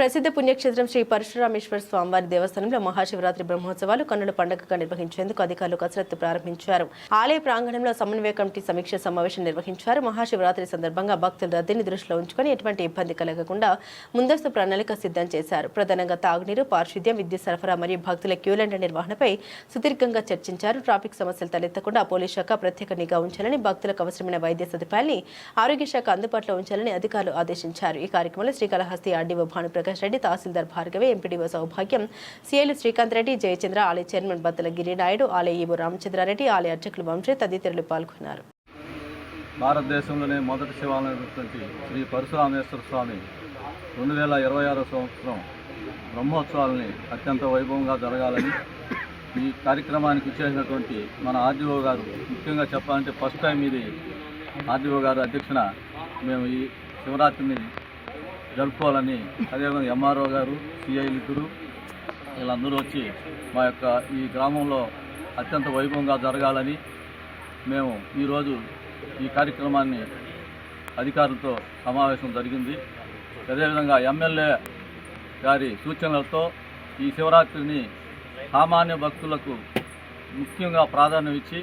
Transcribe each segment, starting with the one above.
ప్రసిద్ధ పుణ్యక్షేత్రం శ్రీ పరశురామేశ్వర స్వామివారి దేవస్థానంలో మహాశివరాత్రి బ్రహ్మోత్సవాలు కన్నుల పండుగగా నిర్వహించేందుకు అధికారులు కసరత్తు ప్రారంభించారు. ఆలయ ప్రాంగణంలో సమన్వయ కమిటీ సమీక్ష సమావేశం నిర్వహించారు. మహాశివరాత్రి సందర్భంగా భక్తుల రద్దీని దృష్టిలో ఉంచుకొని ఎటువంటి ఇబ్బంది కలగకుండా ముందస్తు ప్రణాళిక సిద్ధం చేశారు. ప్రధానంగా తాగునీరు, పారిశుద్ధ్యం, విద్యుత్ సరఫరా మరియు భక్తుల క్యూలైన నిర్వహణపై సుదీర్ఘంగా చర్చించారు. ట్రాఫిక్ సమస్యలు తలెత్తకుండా పోలీస్ శాఖ ప్రత్యేక నిఘా ఉంచాలని, భక్తులకు అవసరమైన వైద్య సదుపాయాన్ని ఆరోగ్య శాఖ అందుబాటులో ఉంచాలని అధికారులు ఆదేశించారు. ఈ కార్యక్రమంలో శ్రీకాళహస్తి ఆర్డీఓ భానుప్రకాష్ రెడ్డి, తహసీల్దార్ భార్గవి, ఎంపీడీఓ సౌభాగ్యం, సీఐలు శ్రీకాంత్ రెడ్డి, జయచంద్ర, ఆలయ చైర్మన్ బద్దల గిరినాయుడు, ఆలయ ఈవో రామచంద్రారెడ్డి, ఆలయ అర్చకులు వంశీ తదితరులు పాల్గొన్నారు. భారతదేశంలోనే మొదటి శివాలయమైనటువంటి శ్రీ పరశురామేశ్వర స్వామి 2026 సంవత్సరం బ్రహ్మోత్సవాలని అత్యంత వైభవంగా జరగాలని ఈ కార్యక్రమానికి ఇచ్చేసినటువంటి మన ఆర్డీఓ గారు, ముఖ్యంగా చెప్పాలంటే ఫస్ట్ టైం ఇది ఆర్డీఓ గారు అధ్యక్షన మేము ఈ శివరాత్రిని జరుపుకోవాలని, అదేవిధంగా ఎంఆర్ఓ గారు, సిఐలు ఇద్దరు వీళ్ళందరూ వచ్చి మా యొక్క ఈ గ్రామంలో అత్యంత వైభవంగా జరగాలని మేము ఈరోజు ఈ కార్యక్రమాన్ని అధికారులతో సమావేశం జరిగింది. అదేవిధంగా ఎమ్మెల్యే గారి సూచనలతో ఈ శివరాత్రిని సామాన్య భక్తులకు ముఖ్యంగా ప్రాధాన్యం ఇచ్చి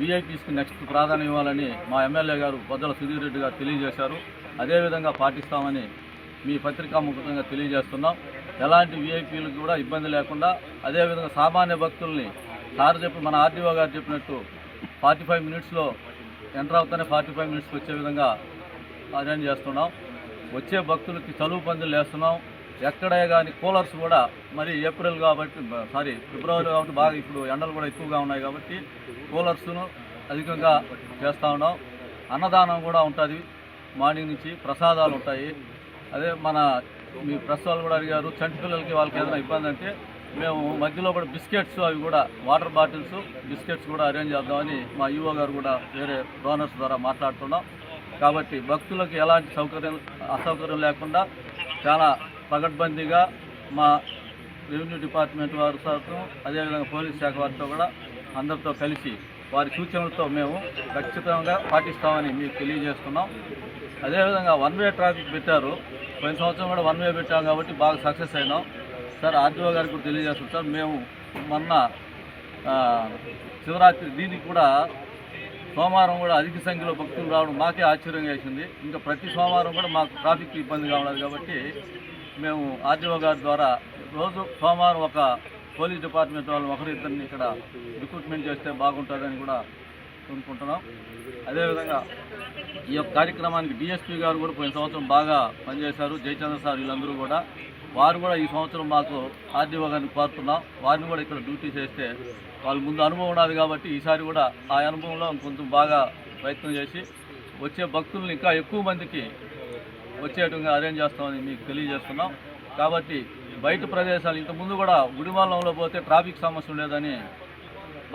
వీఐపీస్కి నెక్స్ట్ ప్రాధాన్యం ఇవ్వాలని మా ఎమ్మెల్యే గారు బొద్దల సుధీర్ రెడ్డి గారు తెలియజేశారు. అదేవిధంగా పాటిస్తామని మీ పత్రికాముఖంగా తెలియజేస్తున్నాం. ఎలాంటి వీఐపీలకు కూడా ఇబ్బంది లేకుండా, అదేవిధంగా సామాన్య భక్తుల్ని మన ఆర్డీఓ గారు చెప్పినట్టు 45 మినిట్స్లో ఎంటర్ అవుతానే 45 మినిట్స్కి వచ్చే విధంగా అరేంజ్ చేస్తున్నాం. వచ్చే భక్తులకి చలువు పందులు వేస్తున్నాం. ఎక్కడే కానీ కూలర్స్ కూడా మరి ఫిబ్రవరి కాబట్టి బాగా ఇప్పుడు ఎండలు కూడా ఎక్కువగా ఉన్నాయి కాబట్టి కూలర్స్ను అధికంగా చేస్తూ ఉన్నాం. అన్నదానం కూడా ఉంటుంది, మార్నింగ్ నుంచి ప్రసాదాలు ఉంటాయి. అదే మీ ప్రెస్ వాళ్ళు కూడా అడిగారు, చంటి పిల్లలకి వాళ్ళకి ఏదైనా ఇబ్బంది అంటే మేము మధ్యలో కూడా బిస్కెట్స్, అవి కూడా వాటర్ బాటిల్స్, బిస్కెట్స్ కూడా అరేంజ్ చేద్దామని మా ఈవో గారు కూడా వేరే డోనర్స్ ద్వారా మాట్లాడుతున్నాం. కాబట్టి భక్తులకు ఎలాంటి అసౌకర్యం లేకుండా చాలా పగడ్బందీగా మా రెవెన్యూ డిపార్ట్మెంట్ వారితో, అదేవిధంగా పోలీస్ శాఖ వారితో కూడా అందరితో కలిసి వారి సూచనలతో మేము ఖచ్చితంగా పాటిస్తామని మీకు తెలియజేస్తున్నాం. అదేవిధంగా 1 వే ట్రాఫిక్ పెట్టారు. పోయిన సంవత్సరం కూడా 1 వే పెట్టాం కాబట్టి బాగా సక్సెస్ అయినాం. సార్ ఆర్డీఓ గారికి కూడా తెలియజేస్తాం సార్, మేము మొన్న శివరాత్రి దీనికి కూడా సోమవారం కూడా అధిక సంఖ్యలో భక్తులు రావడం మాకే ఆశ్చర్యంగా వేసింది. ఇంకా ప్రతి సోమవారం కూడా మాకు ట్రాఫిక్ ఇబ్బందిగా ఉన్నది కాబట్టి మేము ఆర్డీఓ గారి ద్వారా రోజు సోమవారం ఒక పోలీస్ డిపార్ట్మెంట్ వాళ్ళు ఒకరిద్దరిని ఇక్కడ రిక్రూట్మెంట్ చేస్తే బాగుంటుందని కూడా కోరుకుంటున్నాం. అదేవిధంగా ఈ యొక్క కార్యక్రమానికి డిఎస్పీ గారు కూడా పోయిన సంవత్సరం బాగా పనిచేశారు. జయచంద్ర సార్ వీళ్ళందరూ కూడా, వారు కూడా ఈ సంవత్సరం మాకు ఆర్డీఓ గారిని కోరుతున్నాం. వారిని కూడా ఇక్కడ డ్యూటీ చేస్తే వాళ్ళ ముందు అనుభవం ఉన్నది కాబట్టి ఈసారి కూడా ఆ అనుభవంలో కొంచెం బాగా ప్రయత్నం చేసి వచ్చే భక్తుల్ని ఇంకా ఎక్కువ మందికి వచ్చేట్టుగా అరేంజ్ చేస్తామని మీకు తెలియజేస్తున్నాం. కాబట్టి బయట ప్రదేశాలు ఇంతకుముందు కూడా గుడివాళ్ళంలో పోతే ట్రాఫిక్ సమస్య ఉండేదని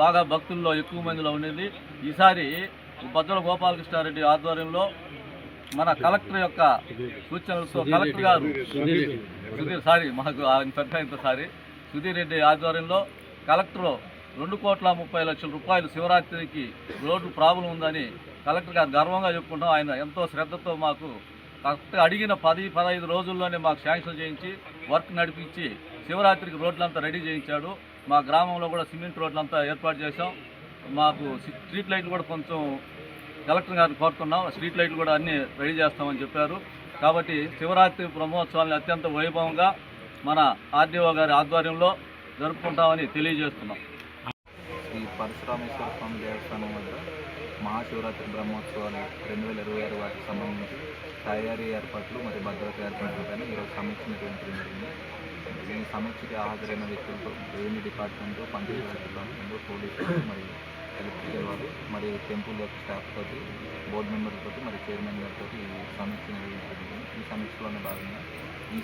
బాగా భక్తుల్లో ఎక్కువ మందిలో ఉండేది. ఈసారి బద్దల గోపాలకృష్ణారెడ్డి ఆధ్వర్యంలో మన కలెక్టర్ యొక్క సూచనలతో కలెక్టర్ గారు సుధీర్ రెడ్డి ఆధ్వర్యంలో కలెక్టర్ 2,30,00,000 రూపాయలు శివరాత్రికి రోడ్డు ప్రాబ్లం ఉందని కలెక్టర్ గారు గర్వంగా చెప్పుకుంటాం. ఆయన ఎంతో శ్రద్ధతో మాకు కరెక్ట్గా అడిగిన 10-15 రోజుల్లోనే మాకు శాంక్షన్ చేయించి వర్క్ నడిపించి శివరాత్రికి రోడ్లంతా రెడీ చేయించాడు. మా గ్రామంలో కూడా సిమెంట్ రోడ్లంతా ఏర్పాటు చేశాం. మాకు స్ట్రీట్ లైట్లు కూడా కొంచెం కలెక్టర్ గారిని కోరుతున్నాం, స్ట్రీట్ లైట్లు కూడా అన్నీ రెడీ చేస్తామని చెప్పారు. కాబట్టి శివరాత్రి బ్రహ్మోత్సవాన్ని అత్యంత వైభవంగా మన ఆర్డీఓ గారి ఆధ్వర్యంలో జరుపుకుంటామని తెలియజేస్తున్నాం. శ్రీ పరశురామేశ్వర స్వామి దేవస్థానం వద్ద మహాశివరాత్రి బ్రహ్మోత్సవాలు 2026 వాటికి సంబంధించి తయారీ ఏర్పాట్లు మరియు భద్రత ఏర్పాట్లపైన ఈరోజు సమీక్ష నిర్వహించడం జరిగింది. ఈ సమీక్షకి హాజరైన వ్యక్తులతో రెవెన్యూ డిపార్ట్మెంట్, పంచాయతీ డిపార్ట్మెంట్, పోలీసులు మరియు ఎలక్ట్రికల్ వాళ్ళు మరియు టెంపుల్ యొక్క స్టాఫ్ తోటి, బోర్డు మెంబర్లతో మరియు చైర్మన్ గారితో ఈ సమీక్ష నిర్వహించడం జరిగింది. ఈ సమీక్షలోనే భాగంగా ఈ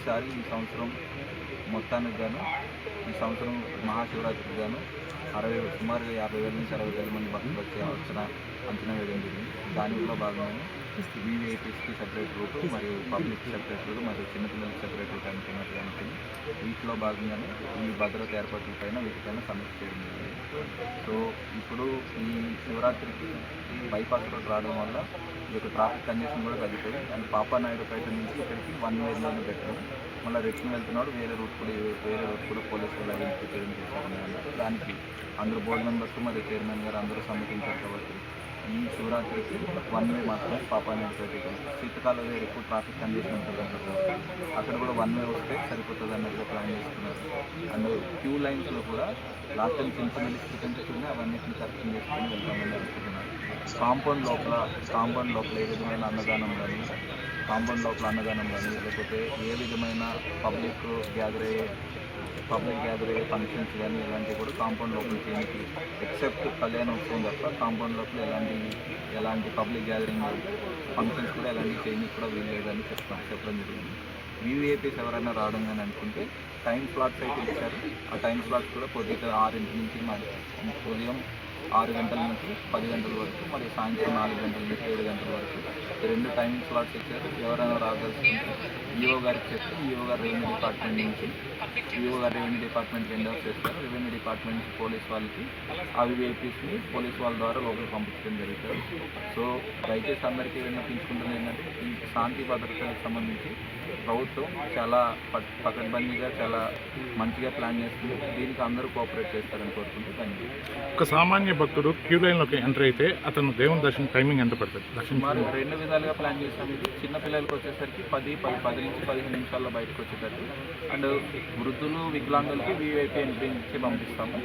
సంవత్సరం మొత్తానికి గాను ఈ సంవత్సరం మహాశివరాత్రికి గాను సుమారుగా 50,000 నుంచి 60,000 మంది భక్తులు వచ్చే అంచనా వేయడం జరిగింది. దానిలో భాగంగానే వీవీఐపీస్కి సెపరేట్ రూటు మరియు పబ్లిక్ సెపరేట్ రూటు మరియు చిన్నపిల్లలకి సెపరేట్ రూట్ అనుకున్నట్టుగా అనుకుని వీటిలో భాగంగానే ఈ భద్రత ఏర్పాట్లపైన వీటిపైన సమీక్ష చేయడం జరిగింది. సో ఇప్పుడు ఈ శివరాత్రికి బైపాస్ రోడ్ రావడం వల్ల ఈ యొక్క ట్రాఫిక్ కంజెషన్ కూడా తగ్గిపోయి అండ్ పాపానాయుడుపేట నుంచి ఇక్కడికి 1 వేలోనే పెట్టడం మళ్ళీ రిటర్న్ వెళ్తున్నాడు, వేరే రూట్ కూడా పోలీసు వాళ్ళు ఐడెంటిఫై చేశారని అన్నారు. దానికి అందరూ బోర్డు మెంబర్స్ మరియు చైర్మన్ గారు అందరూ సమ్మతించారు కాబట్టి ఈ శివరాత్రికి 1 వే మాత్రమే పాపానేపల్లి శీతకాలం ఎక్కువ ట్రాఫిక్ కండిషన్ ఉంటుంది అన్నట్టు అక్కడ కూడా 1 వే వస్తే సరిపోతుంది అన్నట్టుగా ప్లాన్ చేస్తున్నారు. అండ్ క్యూ లైన్స్లో కూడా లాస్ట్ టైం చిన్న చిన్న అవన్నిటిని కరెక్షన్ చేసుకొని వెళ్తామని అనుకుంటున్నారు. కాంపౌండ్ లోపల ఏ విధమైన అన్నదానం కానీ లేకపోతే ఏ విధమైన పబ్లిక్ గ్యాదర్ అయ్యే ఫంక్షన్స్ కానీ ఇలాంటివి కూడా కాంపౌండ్ లోపల చేయడానికి ఎక్సెప్ట్ కళ్యాణోత్సవం తప్ప కాంపౌండ్ లోపల ఎలాంటి పబ్లిక్ గ్యాదరింగ్ ఫంక్షన్స్ కూడా ఎలాంటి చేయడానికి కూడా వీల్లేదని చెప్పడం జరిగింది. వీవీఐపీస్ ఎవరైనా రావడం కానీ అనుకుంటే టైం స్లాట్స్ అయితే ఇచ్చారు. ఆ టైం స్లాట్స్ కూడా పొద్దుట 6 నుంచి ఉదయం 6 గంటల నుంచి 10 గంటల వరకు, మరియు సాయంత్రం 4 గంటల నుంచి 7 గంటల వరకు 2 టైమింగ్ స్లాట్స్ ఇచ్చారు. ఎవరైనా రాగలుసుకుంటే ఈఓ గారికి చెప్తే ఈఓ గారు రెవెన్యూ డిపార్ట్మెంట్ నుంచి వెండర్స్ చేస్తారు. రెవెన్యూ డిపార్ట్మెంట్ నుంచి పోలీస్ వాళ్ళకి ఆ వీఐపీస్ని పోలీస్ వాళ్ళ ద్వారా లోపలికి పంపించడం జరుగుతుంది. సో దయచేసి అందరికీ విన్నపించుకుంటుంది ఏంటంటే ఈ శాంతి భద్రతలకు సంబంధించి ప్రభుత్వం చాలా పకడ్బందీగా చాలా మంచిగా ప్లాన్ చేస్తుంది. దీనికి అందరూ కోఆపరేట్ చేస్తారని కోరుకుంటూ ధన్యవాదాలు. ఒక సామాన్య భక్తుడు క్యూ లైన్లోకి ఎంటర్ అయితే అతను దేవుని దర్శనం టైమింగ్ ఎంత పడుతుంది? సుమారు 2 విధాలుగా ప్లాన్ చేస్తాం. ఇది చిన్న పిల్లలకి వచ్చేసరికి 10 నుంచి 15 నిమిషాల్లో బయటకు వచ్చేటట్టు, అండ్ వృద్ధులు వికలాంగులకి వీఐపీ ఎంట్రీ నుంచి పంపిస్తాము.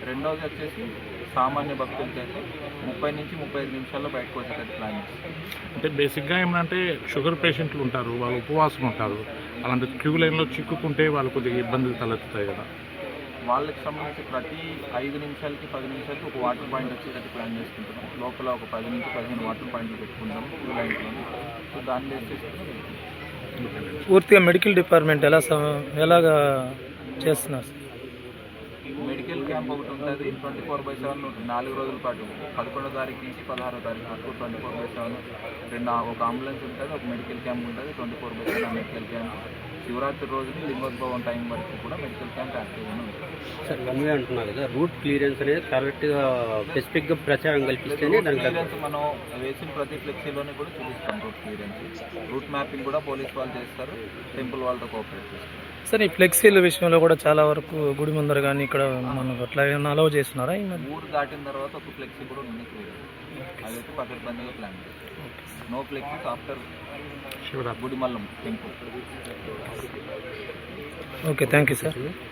రెండోది వచ్చేసి సామాన్య భక్తులకి అయితే 30 నుంచి 35 నిమిషాల్లో బయటకు వచ్చేటట్టు ప్లాన్ చేస్తాం. అంటే బేసిక్గా ఏమంటే షుగర్ పేషెంట్లు ఉంటారు, వాళ్ళు ఉపవాసం ఉంటారు, అలాంటి క్యూ లైన్లో చిక్కుకుంటే వాళ్ళు కొద్దిగా ఇబ్బందులు తలెత్తుతాయి కదా. వాళ్ళకి సంబంధించి ప్రతి 5 నిమిషాలకి 10 నిమిషాలకి ఒక వాటర్ పాయింట్ వచ్చేటట్టు ప్లాన్ చేసుకుంటున్నాం. లోపల ఒక 10 నుంచి 15 వాటర్ పాయింట్లు పెట్టుకుంటాం క్యూ లైన్లో. సో దాన్ని వేసేసుకుంటాం. పూర్తిగా మెడికల్ డిపార్ట్మెంట్ ఎలాగా చేస్తున్నారు? మెడికల్ క్యాంప్ ఒకటి ఉంటుంది, 24/7 ఉంటుంది. 4 రోజుల పాటు 11వ తారీఖు నుంచి 16వ తారీఖు వరకు 24/7 ఒక అంబులెన్స్ ఉంటుంది, ఒక మెడికల్ క్యాంప్ ఉంటుంది. 24/7 మెడికల్ క్యాంప్. శివరాత్రి రోజుని లింగోద్భవం టైం వరకు కూడా మెడికల్ క్యాంప్ యాక్టివ్గా ఉంటుంది. సార్ 1 వే అంటున్నారు కదా, రూట్ క్లియరెన్స్ అనేది కరెక్ట్గా స్పెసిఫిక్గా ప్రచారం కల్పిస్తేనే దానికి క్లియరెన్స్ మనం వేసిన ప్రతి ఫ్లెక్సీలోనే కూడా చూపిస్తాం. రూట్ క్లియరెన్స్, రూట్ మ్యాపింగ్ కూడా పోలీస్ వాళ్ళు చేస్తారు, టెంపుల్ వాళ్ళతో కోఆపరేట్ చేస్తారు. సార్ ఈ ఫ్లెక్సీల విషయంలో కూడా చాలా వరకు గుడి ముందర కానీ ఇక్కడ మనకు అట్లా ఏమైనా అలౌ చేస్తున్నారా? ఊరు దాటిన తర్వాత ఒక ఫ్లెక్సీ కూడా ఉంది క్లియరెన్స్, అదైతే పకడ్బందీగా ప్లాన్ చేస్తాం. No flexes after Gudimallam temple. Okay, thank you sir.